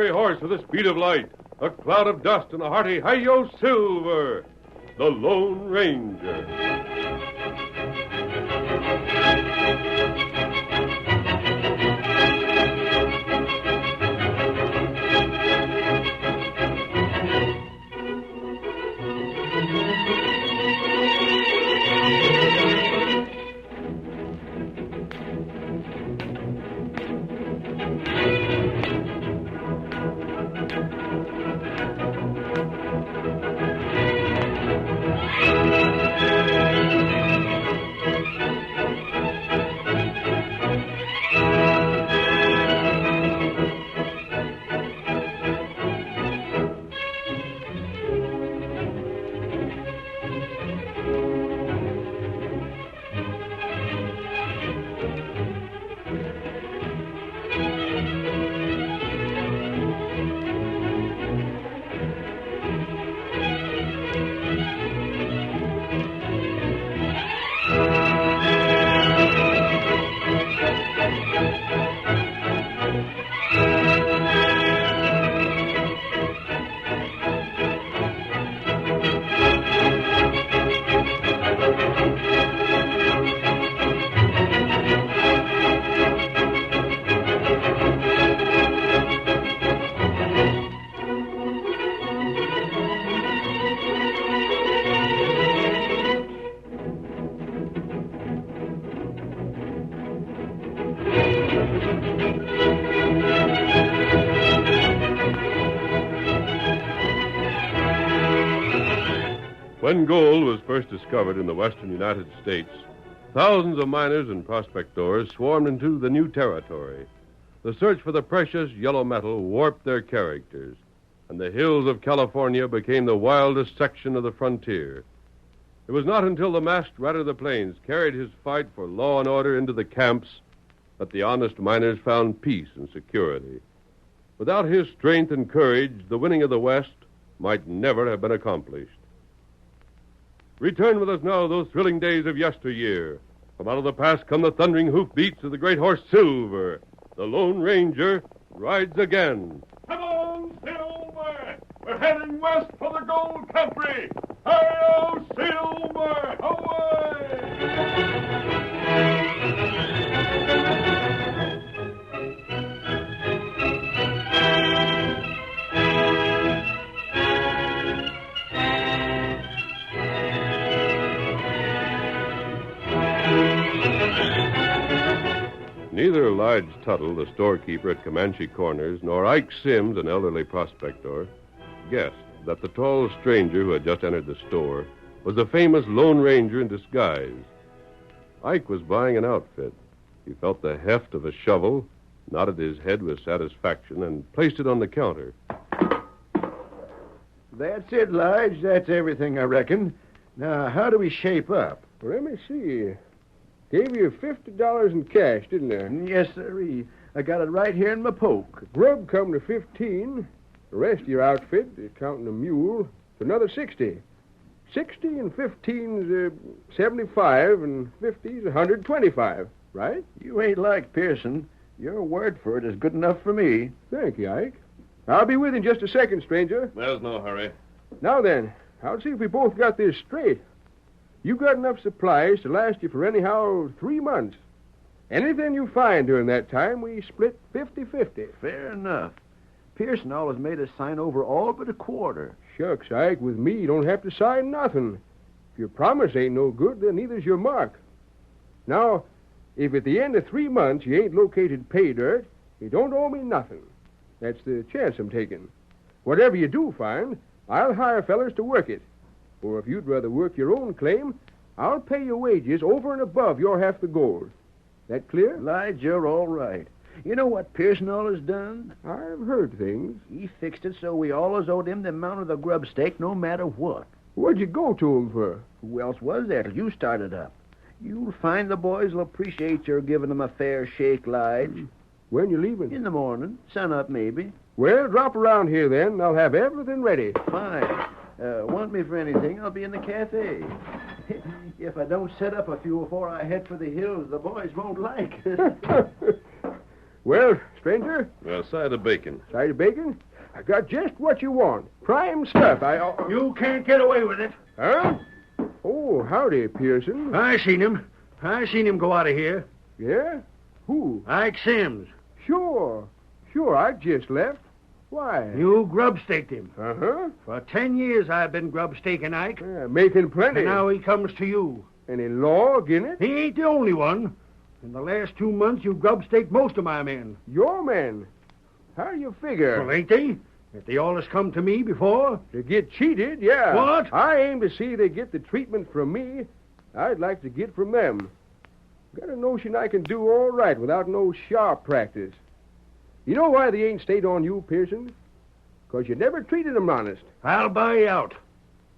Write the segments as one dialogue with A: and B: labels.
A: gray horse with the speed of light, a cloud of dust, and a hearty hi-yo Silver, the Lone Ranger. When gold was first discovered in the western United States, thousands of miners and prospectors swarmed into the new territory. The search for the precious yellow metal warped their characters, and the hills of California became the wildest section of the frontier. It was not until the masked rider of the plains carried his fight for law and order into the camps that the honest miners found peace and security. Without his strength and courage, the winning of the West might never have been accomplished. Return with us now to those thrilling days of yesteryear. From out of the past come the thundering hoofbeats of the great horse Silver. The Lone Ranger rides again. Come on, Silver! We're heading west for the gold country! Hi-yo, Silver! Away! Neither Lige Tuttle, the storekeeper at Comanche Corners, nor Ike Sims, an elderly prospector, guessed that the tall stranger who had just entered the store was the famous Lone Ranger in disguise. Ike was buying an outfit. He felt the heft of a shovel, nodded his head with satisfaction, and placed it on the counter.
B: That's it, Lige. That's everything, I reckon. Now, how do we shape up?
C: Well, let me see. Gave you $50 in cash, didn't I?
B: Yes, sirree. I got it right here in my poke.
C: Grub come to 15. The rest of your outfit, counting the mule, to another 60. 60 and 15's 75, and 50's 125, right?
B: You ain't like Pearson. Your word for it is good enough for me.
C: Thank you, Ike. I'll be with you in just a second, stranger.
A: There's no hurry.
C: Now then, I'll see if we both got this straight. You got enough supplies to last you for anyhow 3 months. Anything you find during that time, we split 50-50.
B: Fair enough. Pearson always made us sign over all but a quarter.
C: Shucks, Ike, with me, you don't have to sign nothing. If your promise ain't no good, then neither's your mark. Now, if at the end of 3 months you ain't located pay dirt, you don't owe me nothing. That's the chance I'm taking. Whatever you do find, I'll hire fellers to work it. Or if you'd rather work your own claim, I'll pay your wages over and above your half the gold. That clear?
B: Lige, you're all right. You know what Pearson always done?
C: I've heard things.
B: He fixed it so we always owed him the amount of the grubstake no matter what.
C: What'd you go to him for?
B: Who else was there till you started up? You'll find the boys will appreciate your giving them a fair shake, Lige.
C: When you leaving?
B: In the morning. Sun up, maybe.
C: Well, drop around here then. I'll have everything ready.
B: Fine. Want me for anything, I'll be in the cafe. If I don't set up a few before I head for the hills, the boys won't like.
C: Well, stranger,
A: A side of bacon.
C: side of bacon? I got just what you want. Prime stuff.
D: You can't get away with it.
C: Huh? Oh, howdy, Pearson.
D: I seen him. I seen him go out of here.
C: Yeah? Who?
D: Ike Sims.
C: Sure. Sure, I just left. Why?
D: You grub-staked him.
C: Uh-huh.
D: For 10 years I've been grub-staking Ike.
C: Yeah, making plenty.
D: And now he comes to you.
C: Any law agin it?
D: He ain't the only one. In the last 2 months, you grub-staked most of my men.
C: Your men. How do you figure?
D: Well, ain't they? If they always come to me before.
C: To get cheated, yeah.
D: What?
C: I aim to see they get the treatment from me I'd like to get from them. Got a notion I can do all right without no sharp practice. You know why they ain't stayed on you, Pearson? 'Cause you never treated them honest.
D: I'll buy you out.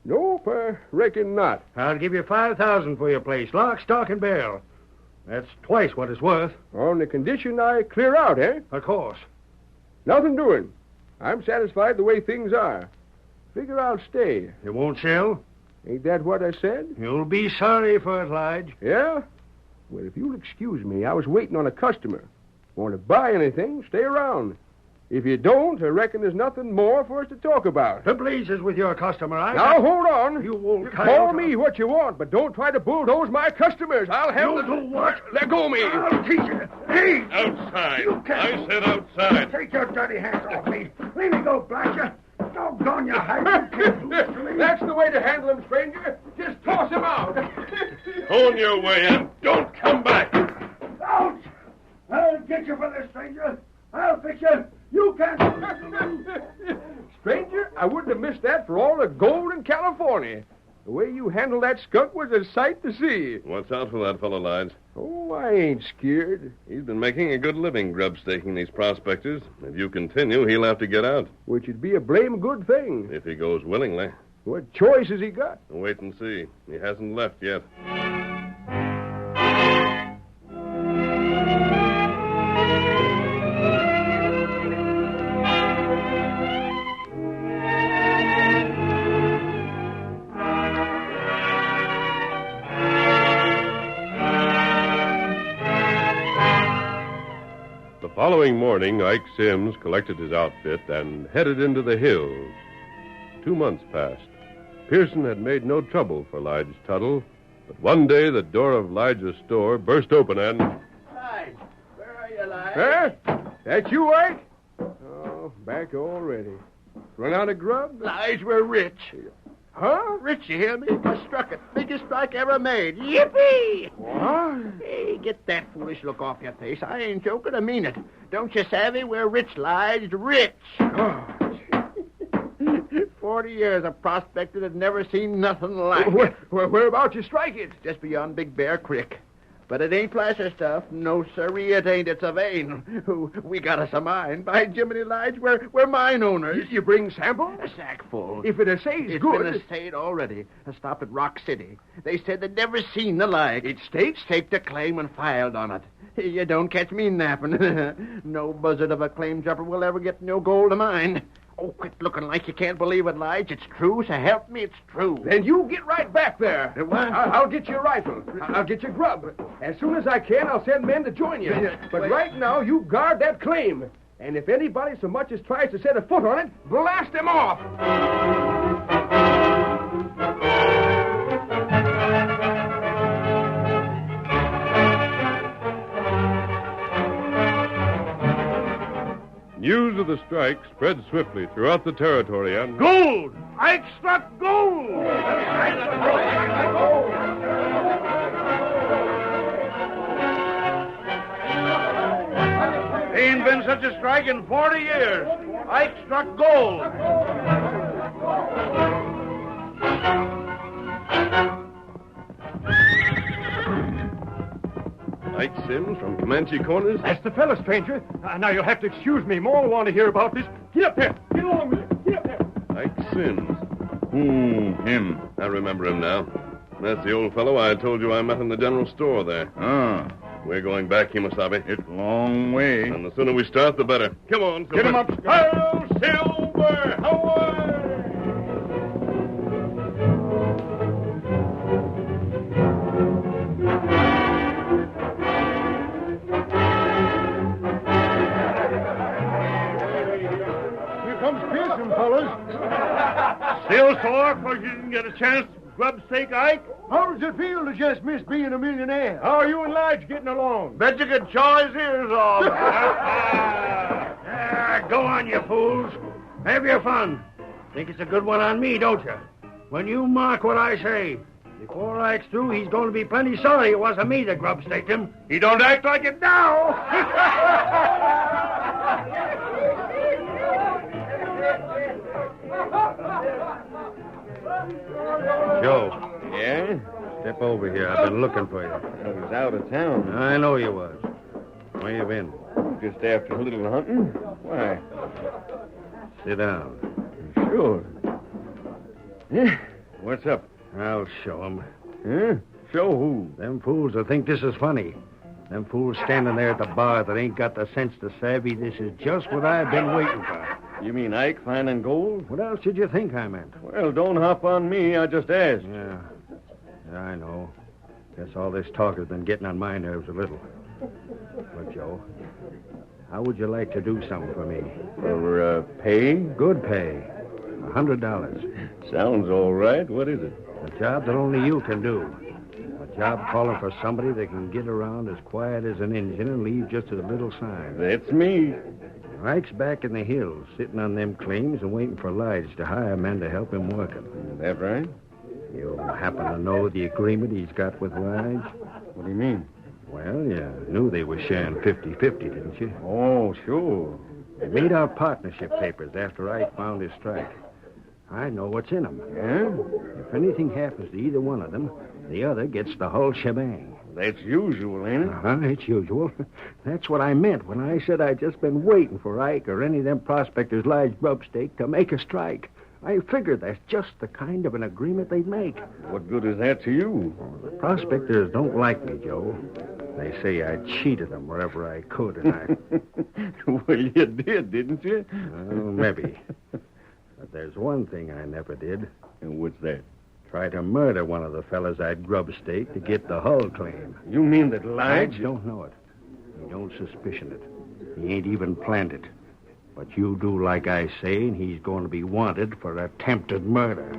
C: Nope, I reckon not.
D: I'll give you $5,000 for your place, lock, stock, and barrel. That's twice what it's worth.
C: On the condition I clear out, eh?
D: Of course.
C: Nothing doing. I'm satisfied the way things are. Figure I'll stay.
D: You won't sell?
C: Ain't that what I said?
D: You'll be sorry for it, Lige.
C: Yeah? Well, if you'll excuse me, I was waiting on a customer. Want to buy anything, stay around. If you don't, I reckon there's nothing more for us to talk about.
D: The blazes with your customer.
C: Now, hold on.
D: You won't
C: Call me what you want, but don't try to bulldoze my customers. I'll have
D: You do what?
C: Let go of me.
D: I'll teach you. Hey!
A: Outside.
D: You can't-
A: I said outside.
D: Take your dirty hands off me. Let me go, blast you. Doggone you, Hyde. You can't do this to me.
C: That's the way to handle him, stranger. Just toss him out.
A: On your way, and don't come back.
D: Ouch! I'll get you for this, stranger. I'll fix you. You can't do this to me.
C: Stranger, I wouldn't have missed that for all the gold in California. The way you handled that skunk was a sight to see.
A: Watch out for that fellow, Lige.
C: Oh, I ain't scared.
A: He's been making a good living grub-staking these prospectors. If you continue, he'll have to get out.
C: Which would be a blame good thing.
A: If he goes willingly.
C: What choice has he got?
A: Wait and see. He hasn't left yet. The following morning, Ike Sims collected his outfit and headed into the hills. 2 months passed. Pearson had made no trouble for Lige Tuttle, but one day the door of Lige's store burst open and...
B: Lige, where are you, Lige?
C: Huh? That you, Ike? Oh, back already. Run out of grub?
B: Lige, we're rich.
C: Huh?
B: Rich, you hear me? I struck it. Biggest strike ever made. Yippee!
C: What?
B: Hey, get that foolish look off your face. I ain't joking. I mean it. Don't you savvy? We're rich, Lige. Rich.
C: Oh,
B: 40 years of prospecting had never seen nothing like it.
C: whereabouts you strike it?
B: Just beyond Big Bear Creek. But it ain't placer stuff. No, sirree, it ain't. It's a vein. We got us a mine. By Jiminy Lige, we're mine owners.
C: You bring sample?
B: A sack full.
C: If it stays
B: It's
C: good.
B: been assayed already. I stopped at Rock City. They said they'd never seen the like. It staked a claim and filed on it. You don't catch me napping. No buzzard of a claim jumper will ever get no gold of mine. Oh, quit looking like you can't believe it, Lige. It's true, so help me, it's true.
C: Then you get right back there.
B: What?
C: I'll get your rifle. I'll get your grub. As soon as I can, I'll send men to join you. But
B: Wait.
C: right now, you guard that claim. And if anybody so much as tries to set a foot on it, blast him off.
A: News of the strike spread swiftly throughout the territory and...
D: Gold! Ike struck gold! Ain't been such a strike in 40 years. Ike struck gold.
A: Ike Sims from Comanche Corners?
D: That's the fella, stranger. Now you'll have to excuse me. More want to hear about this. Get up there. Get along with you. Get up there.
A: Ike Sims. Him. I remember him now. That's the old fellow I told you I met in the general store there.
E: Ah,
A: We're going back, Kimasabi.
E: it's a long way.
A: And the sooner we start, the better. Come on, Silver.
D: Get him up.
A: Hail, Silver! Away!
D: talk before you didn't get a chance to Grubstake, Ike?
C: How does it feel to just miss being a millionaire? How are you and Lige getting along?
B: Bet you could chaw his ears off.
D: Go on, you fools. Have your fun. Think it's a good one on me, don't you? When you mark what I say, before Ike's through, he's going to be plenty sorry it wasn't me that grub-staked him.
B: He don't act like it now.
E: Joe,
B: Yeah?
E: step over here. I've been looking for you.
B: I was out of town.
E: I know you was. Where you been?
B: Just after a little hunting. Why?
E: Sit down.
B: Sure. Yeah? What's up?
E: I'll show 'em.
B: Huh? Show who?
E: Them fools will think this is funny. Them fools standing there at the bar that ain't got the sense to savvy this is just what I've been waiting for.
B: You mean Ike finding gold?
E: What else did you think I meant?
B: Well, don't hop on me. I just asked.
E: Yeah, I know. Guess all this talk has been getting on my nerves a little. But, Joe, how would you like to do something for me?
B: For, pay?
E: Good pay. $100.
B: Sounds all right. What is it?
E: A job that only you can do. A job calling for somebody that can get around as quiet as an engine and leave just a little sign.
B: That's me.
E: Ike's back in the hills, sitting on them claims and waiting for Lige to hire men to help him work 'em.
B: That right?
E: You happen to know the agreement he's got with Lige?
B: What do you mean?
E: Well, you knew they were sharing 50-50, didn't you?
B: Oh, sure.
E: They made out partnership papers after Ike found his strike. I know what's in 'em.
B: Yeah?
E: If anything happens to either one of them, the other gets the whole shebang.
B: That's usual, ain't it?
E: Uh-huh, it's usual. That's what I meant when I said I'd just been waiting for Ike or any of them prospectors like Grubstake to make a strike. I figured that's just the kind of an agreement they'd make.
B: What good is that to you?
E: The prospectors don't like me, Joe. They say I cheated them wherever I could, and I...
B: Well, you did, didn't you?
E: Well, maybe. But there's one thing I never did.
B: And what's that?
E: Try to murder one of the fellas I'd grubstake to get the hull claim.
B: You mean that
E: Lige
B: Lige...
E: don't know it. He don't suspicion it. He ain't even planned it. But you do like I say, and he's going to be wanted for attempted murder.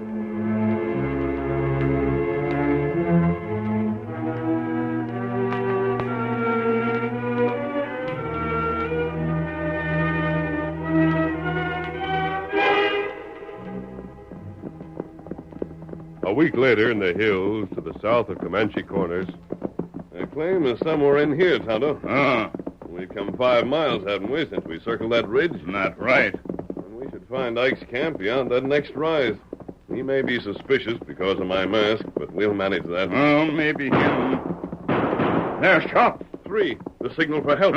A: A week later, in the hills to the south of Comanche Corners, the claim is somewhere in here, Tonto. We've come 5 miles, haven't we, since we circled that ridge?
D: Not right.
A: And we should find Ike's camp beyond that next rise. He may be suspicious because of my mask, but we'll manage that.
D: Maybe him. There's Chop.
A: 3, the signal for help.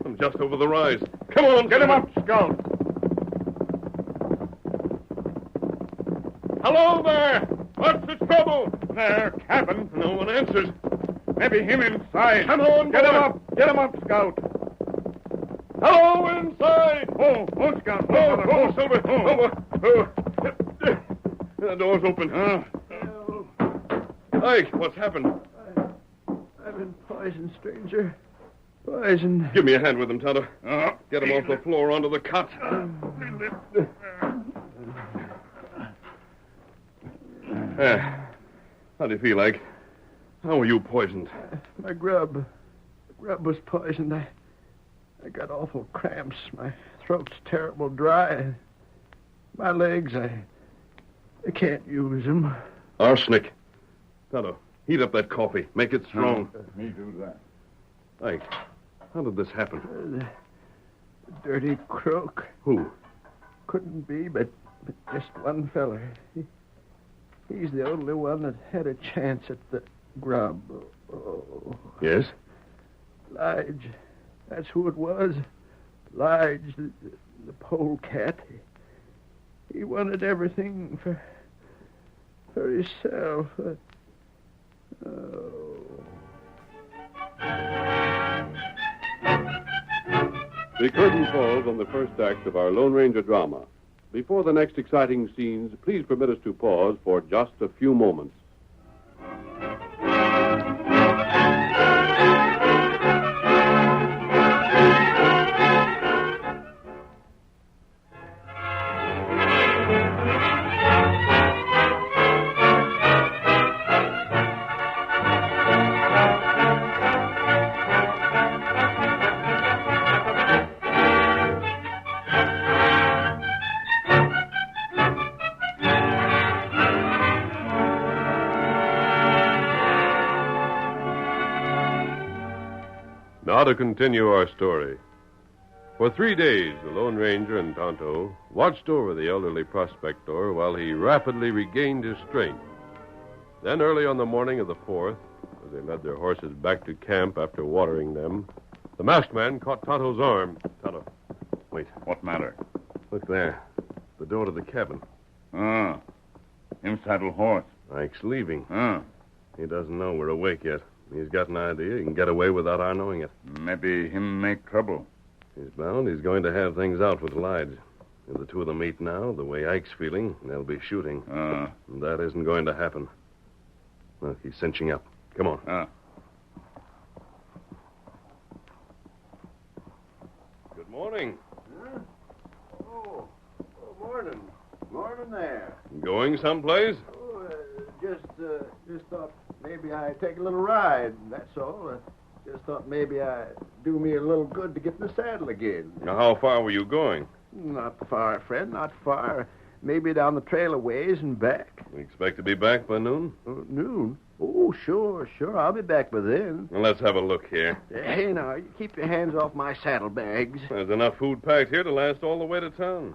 A: I'm just over the rise. Come on,
D: Get him up, Scout.
A: Hello there! What's the trouble?
D: Their cabin.
A: No one answers.
D: Maybe him inside.
A: Come on,
D: Get him
A: boy.
D: up. Get him up, Scout.
A: Hello, inside!
D: Oh, Scout.
A: Oh, Silver. The door's open. Ike, what's happened?
B: I've been poisoned, stranger. Poisoned.
A: Give me a hand with him, Tonto. Get him off the floor onto the cot. How do you feel, Ike? How were you poisoned?
B: My grub. The grub was poisoned. I got awful cramps. My throat's terrible dry. My legs, I can't use them.
A: Arsenic. Tonto, heat up that coffee. Make it strong.
D: Me do that.
A: Ike, how did this happen?
B: The dirty croak.
A: Who?
B: Couldn't be, but just one feller. He's the only one that had a chance at the grub. Oh,
A: Yes?
B: Lige. That's who it was. Lige, the polecat. He wanted everything for himself.
A: The curtain falls on the first act of our Lone Ranger drama. Before the next exciting scenes, please permit us to pause for just a few moments. Now to continue our story. For 3 days, the Lone Ranger and Tonto watched over the elderly prospector while he rapidly regained his strength. Then, early on the morning of the 4th, as they led their horses back to camp after watering them, the masked man caught Tonto's arm. Tonto, wait.
F: What matter?
A: Look there. The door to the cabin.
F: Him saddle horse.
A: Ike's leaving.
F: Ah.
A: He doesn't know we're awake yet. He's got an idea he can get away without our knowing it.
F: Maybe him make trouble.
A: He's bound he's going to have things out with Lige. If the two of them meet now, the way Ike's feeling, they'll be shooting. And that isn't going to happen. Look, he's cinching up. Come on. Good morning.
B: Huh? Oh, morning. Morning there.
A: Going someplace?
B: Oh, just thought maybe I'd take a little ride, that's all. Just thought maybe I'd do me a little good to get in the saddle again.
A: Now, how far were you going?
B: Not far, friend, not far. Maybe down the trail a ways and back.
A: We expect to be back by noon?
B: Noon? Oh, sure. I'll be back by then.
A: Well, let's have a look here.
B: Hey, now, you keep your hands off my saddlebags.
A: There's enough food packed here to last all the way to town.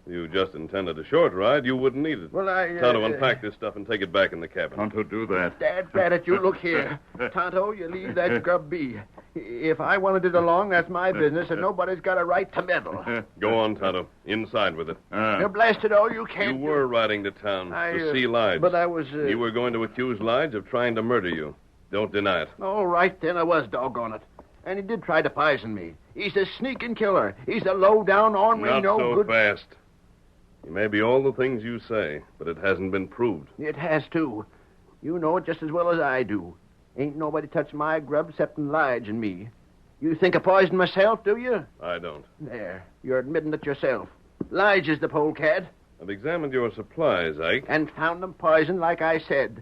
A: You just intended a short ride, you wouldn't need it.
B: Well,
A: Tonto, unpack this stuff and take it back in the cabin.
F: Tonto, do that.
B: Dad, Braddock, you look here. Tonto, you leave that grub be. If I wanted it along, that's my business, and nobody's got a right to meddle.
A: Go on, Tonto. Inside with it.
B: You're blasted all you can't.
A: You were riding to town to see Lige.
B: But I was...
A: You were going to accuse Lige of trying to murder you. Don't deny it.
B: All right, then, I was, doggone it. And he did try to poison me. He's a sneaking killer. He's a low-down ornery,
A: Not so fast. He may be all the things you say, but it hasn't been proved.
B: It has, too. You know it just as well as I do. Ain't nobody touched my grub excepting Lige and me. You think I poisoned myself, do you?
A: I don't.
B: There. You're admitting it yourself. Lige is the polecat.
A: I've examined your supplies, Ike.
B: And found them poisoned like I said.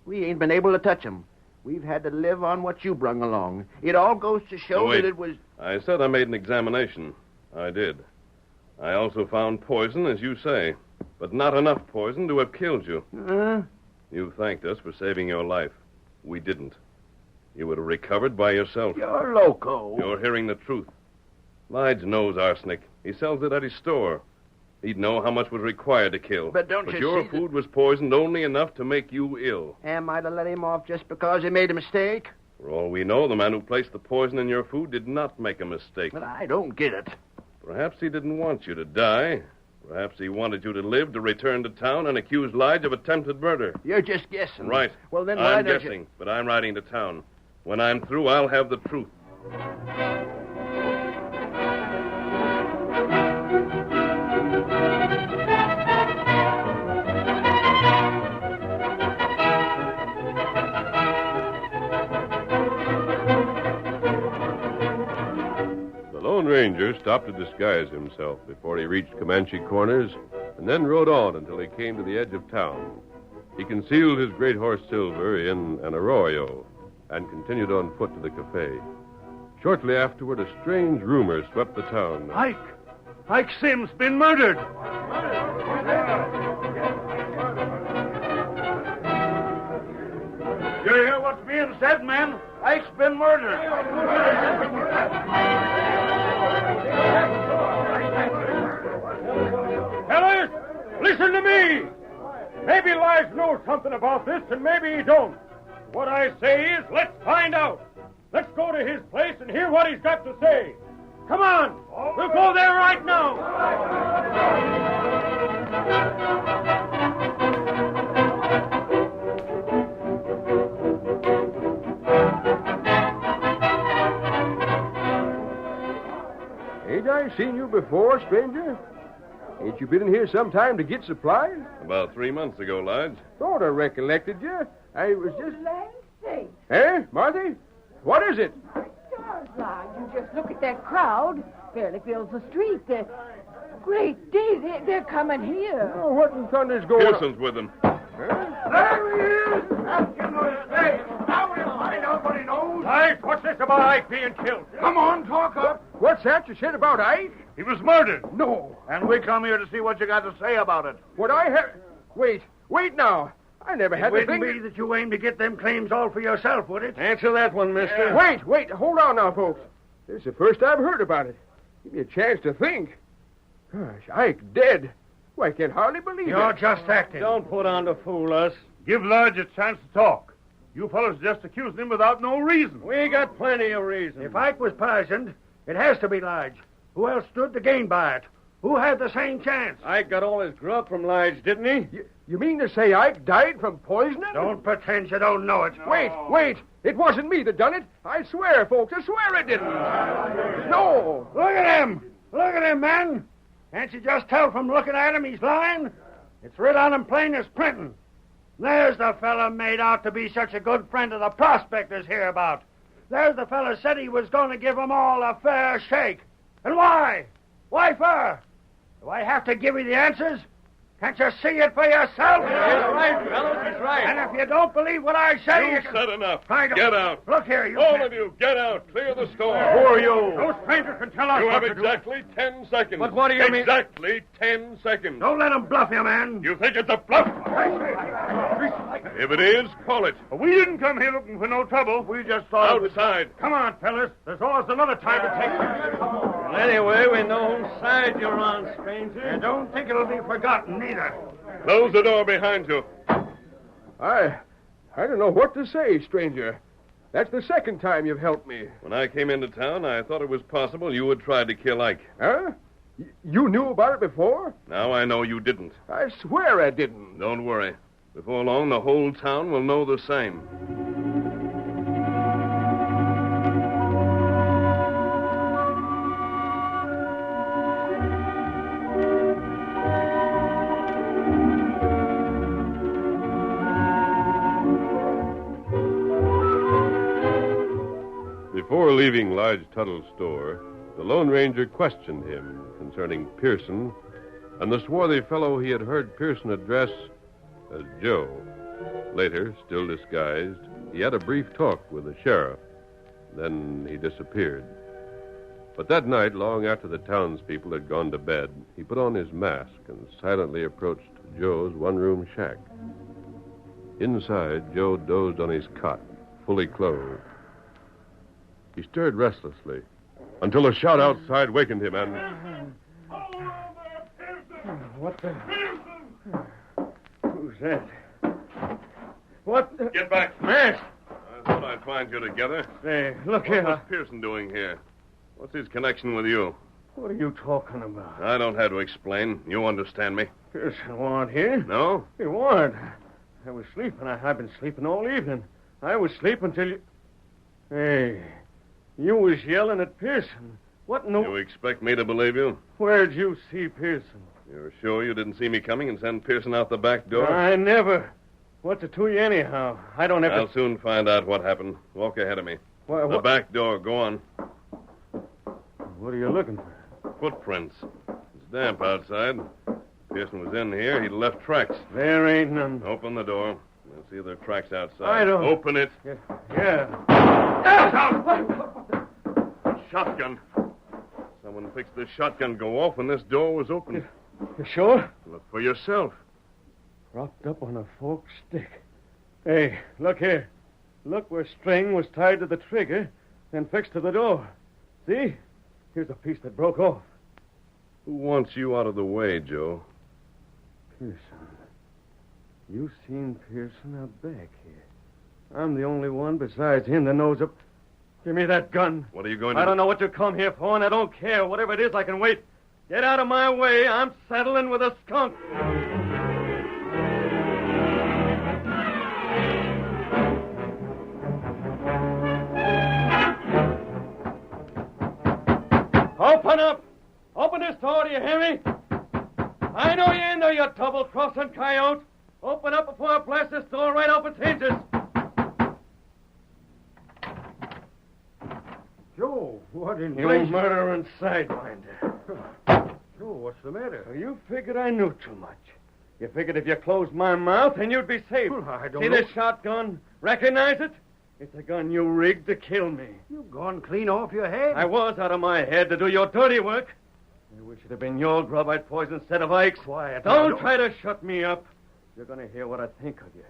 B: We ain't been able to touch them. We've had to live on what you brung along. It all goes to show that it was...
A: I said I made an examination. I did. I also found poison, as you say, but not enough poison to have killed you. You thanked us for saving your life. We didn't. You would have recovered by yourself.
B: You're loco.
A: You're hearing the truth. Lige knows arsenic. He sells it at his store. He'd know how much was required to kill.
B: But don't you
A: your
B: see
A: food was poisoned only enough to make you ill.
B: Am I to let him off just because he made a mistake?
A: For all we know, the man who placed the poison in your food did not make a mistake.
B: But I don't get it.
A: Perhaps he didn't want you to die. Perhaps he wanted you to live to return to town and accuse Lige of attempted murder.
B: You're just guessing.
A: Right.
B: Well, then why
A: I'm
B: don't
A: guessing, but I'm riding to town. When I'm through, I'll have the truth. The Lone Ranger stopped to disguise himself before he reached Comanche Corners and then rode on until he came to the edge of town. He concealed his great horse Silver in an arroyo and continued on foot to the cafe. Shortly afterward, a strange rumor swept the town.
D: Ike Sims been murdered. You hear what's being said, man? Ike's been murdered. Fellas, listen to me. Maybe Lige knows something about this, and maybe he don't. What I say is, let's find out. Let's go to his place and hear what he's got to say. Come on. We'll go there right now.
C: Ain't I seen you before, stranger? Ain't you been in here some time to get supplies?
A: About 3 months ago, Lige.
C: Thought I recollected you. I was just...
G: Land sakes.
C: Eh, Marthy? What is it?
G: Stars, Lodge. You just look at that crowd. Barely fills the street. Great day. They're coming here.
C: Oh, what in thunder's going on?
A: Pearson's with them.
D: There he is! Ask him what his name. Now we'll find out what he knows. Lige, what's this about Ike being killed? Come on, talk up.
C: What's that you said about Ike?
D: He was murdered.
C: No.
D: And we come here to see what you got to say about it.
C: What I have... Wait now. I never had to
E: It
C: think...
E: wouldn't be that you aim to get them claims all for yourself, would it?
D: Answer that one, mister.
C: Wait, hold on now, folks. This is the first I've heard about it. Give me a chance to think. Gosh, Ike dead. Why, I can hardly believe
E: You're
C: it.
E: just acting.
D: Don't put on to fool us.
F: Give Lodge a chance to talk. You fellas just accusing him without no reason.
D: We got plenty of reason.
E: If Ike was poisoned, it has to be Lige. Who else stood to gain by it? Who had the same chance?
D: Ike got all his grub from Lige, didn't he?
C: You mean to say Ike died from poisoning?
E: Don't pretend you don't know it.
C: Wait. It wasn't me that done it. I swear, folks. I swear it didn't. No.
E: Look at him. Look at him, man. Can't you just tell from looking at him he's lying? It's writ on him plain as printing. There's the fella made out to be such a good friend of the prospectors hereabout. There's the fella said he was going to give 'em all a fair shake. And why? Why for? Do I have to give you the answers? Can't you see it for yourself?
D: He's right, fellas, he's right.
E: And if you don't believe what I say,
A: You've said enough.
E: Try to-
A: Get out.
E: Look here, you.
A: All of you, get out. Clear the store.
D: Who are you?
E: No stranger can tell us
A: You
E: what
A: have
E: to do.
A: exactly 10 seconds.
D: But what do you mean?
A: Exactly 10 seconds.
E: Don't let him bluff you, man.
A: You think it's a bluff? If it is, call it.
F: We didn't come here looking for no trouble. We just thought...
A: Outside.
D: Come on, fellas. There's always another time to take. Well, anyway, we know whose side you're on, stranger.
E: And don't think it'll be forgotten, neither.
A: Close the door behind you.
C: I don't know what to say, stranger. That's the second time you've helped me.
A: When I came into town, I thought it was possible you would try to kill Ike.
C: Huh? You knew about it before?
A: Now I know you didn't.
C: I swear I didn't.
A: Don't worry. Before long, the whole town will know the same. Before leaving Lige Tuttle's store, the Lone Ranger questioned him concerning Pearson and the swarthy fellow he had heard Pearson address as Joe. Later, still disguised, he had a brief talk with the sheriff. Then he disappeared. But that night, long after the townspeople had gone to bed, he put on his mask and silently approached Joe's one-room shack. Inside, Joe dozed on his cot, fully clothed. He stirred restlessly until a shout outside wakened him, and...
D: What the... Who's that? What the...
A: Get back.
D: Mask!
A: I thought I'd find you together.
D: Hey, look
A: What
D: here.
A: was Pearson doing here? What's his connection with you?
D: What are you talking about?
A: I don't have to explain. You understand me.
D: Pearson warn't here.
A: No?
D: He warn't. I was sleeping. I've been sleeping all evening. I was sleeping till you... Hey, you was yelling at Pearson. What in the...
A: You expect me to believe you?
D: Where'd you see Pearson?
A: You're sure you didn't see me coming and send Pearson out the back door?
D: I never. What's it to you anyhow? I don't have
A: I'll
D: to...
A: soon find out what happened. Walk ahead of me.
D: What,
A: The back door. Go on.
D: what are you looking for?
A: Footprints. It's damp outside. Pearson was in here. He'd left tracks.
D: There ain't none.
A: Open the door. We'll see if there are tracks outside.
D: I don't-
A: Open it.
D: Yeah.
A: Shotgun. Someone fixed this shotgun go off when this door was open.
D: You sure?
A: Look for yourself.
D: Propped up on a forked stick. Hey, look here. Look where string was tied to the trigger, then fixed to the door. See? Here's a piece that broke off.
A: Who wants you out of the way, Joe?
D: Pearson. You seen Pearson out back here. I'm the only one besides him that knows up. Give me that gun.
A: What are you going to
D: I don't know what you come here for, and I don't care. Whatever it is, I can wait. Get out of my way. I'm settling with a skunk. Open up! Open this door, do you hear me? I know you're in there, you double-crossing coyote. Open up before I blast this door right off its hinges.
E: Joe, what in
D: You
E: blazes-
D: murdering sidewinder.
E: Joe, what's the matter?
D: You figured I knew too much. You figured if you closed my mouth, then you'd be safe.
E: Well, I don't
D: See
E: know.
D: this shotgun? Recognize it? It's a gun you rigged to kill me.
E: You've gone clean off your head.
D: I was out of my head to do your dirty work. I wish it had been your grub I'd poisoned instead of Ike's.
E: Quiet.
D: Don't try to shut me up. You're going to hear what I think of you.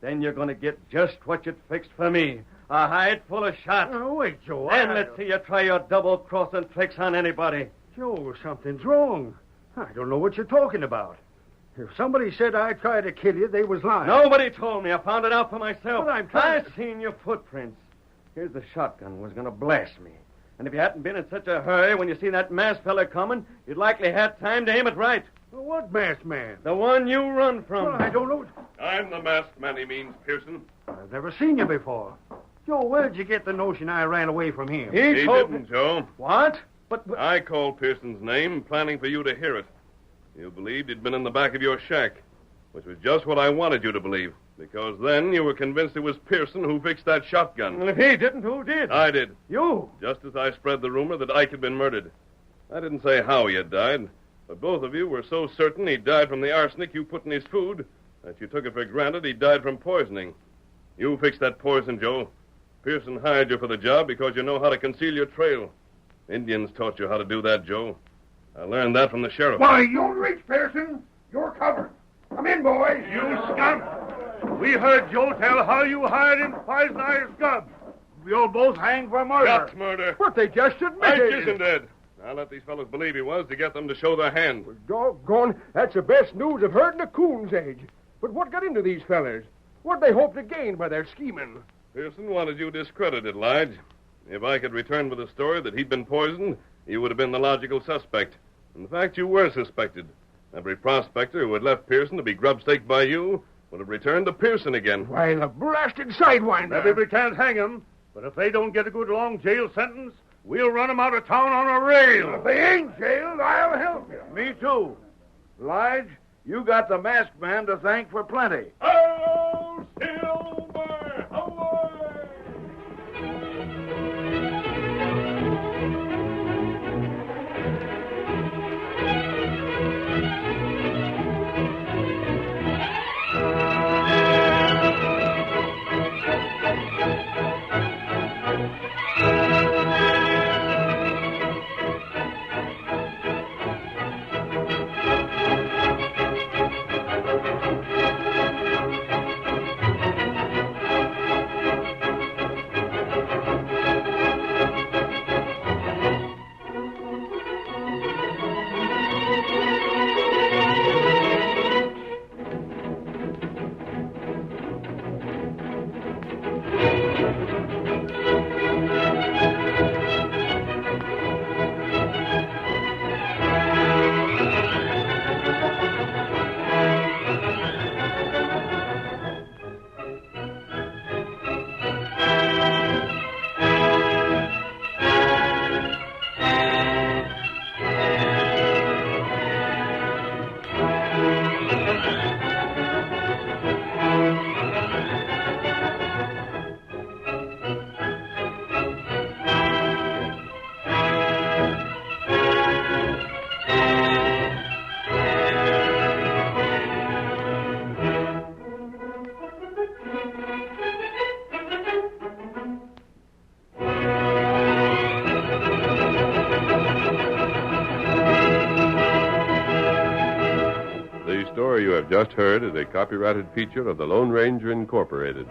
H: then you're going to get just what you'd fixed for me. A hide full of shots.
E: Oh, wait, Joe.
H: And let's see you try your double-crossing tricks on anybody.
E: Joe, something's wrong. I don't know what you're talking about. If somebody said I tried to kill you, they was lying.
H: Nobody told me. I found it out for myself.
E: But I'm trying
H: I've seen your footprints. Here's the shotgun was going to blast me. And if you hadn't been in such a hurry when you seen that masked fella coming, you'd likely had time to aim it right.
E: Well, what masked man?
H: The one you run from.
E: Well, I don't know.
A: I'm the masked man he means, Pearson.
E: I've never seen you before. Joe, where'd you get the notion I ran away from him?
A: He
H: told
A: didn't, Joe.
H: What? But
A: I called Pearson's name, planning for you to hear it. You believed he'd been in the back of your shack, which was just what I wanted you to believe, because then you were convinced it was Pearson who fixed that shotgun.
H: Well, if he didn't, who did?
A: I did.
H: You.
A: Just as I spread the rumor that Ike had been murdered. I didn't say how he had died, but both of you were so certain he died from the arsenic you put in his food that you took it for granted he died from poisoning. You fixed that poison, Joe. Pearson hired you for the job because you know how to conceal your trail. Indians taught you how to do that, Joe. I learned that from the sheriff.
F: Why, you'll reach, Pearson. You're covered. Come in, boys. You skunk. We heard Joe tell how you hired him to poison our scubs. You'll both hang for murder.
A: That's murder.
C: But they just
A: Ike
C: admitted
A: isn't dead. I'll let these fellows believe he was to get them to show their hand.
C: Doggone, that's the best news I've heard in the coon's age. But what got into these fellers? What'd they hope to gain by their scheming?
A: Pearson wanted you discredited, Lige. If Ike had returned with the story that he'd been poisoned, you would have been the logical suspect. In fact, you were suspected. Every prospector who had left Pearson to be grubstaked by you would have returned to Pearson again.
C: Why, the blasted sidewinder.
F: Maybe we can't hang them, but if they don't get a good long jail sentence, we'll run them out of town on a rail. If they ain't jailed, I'll help you.
B: Me too. Lige, you got the masked man to thank for plenty.
F: Oh, Silver! Away!
A: The story you have just heard is a copyrighted feature of the Lone Ranger Incorporated.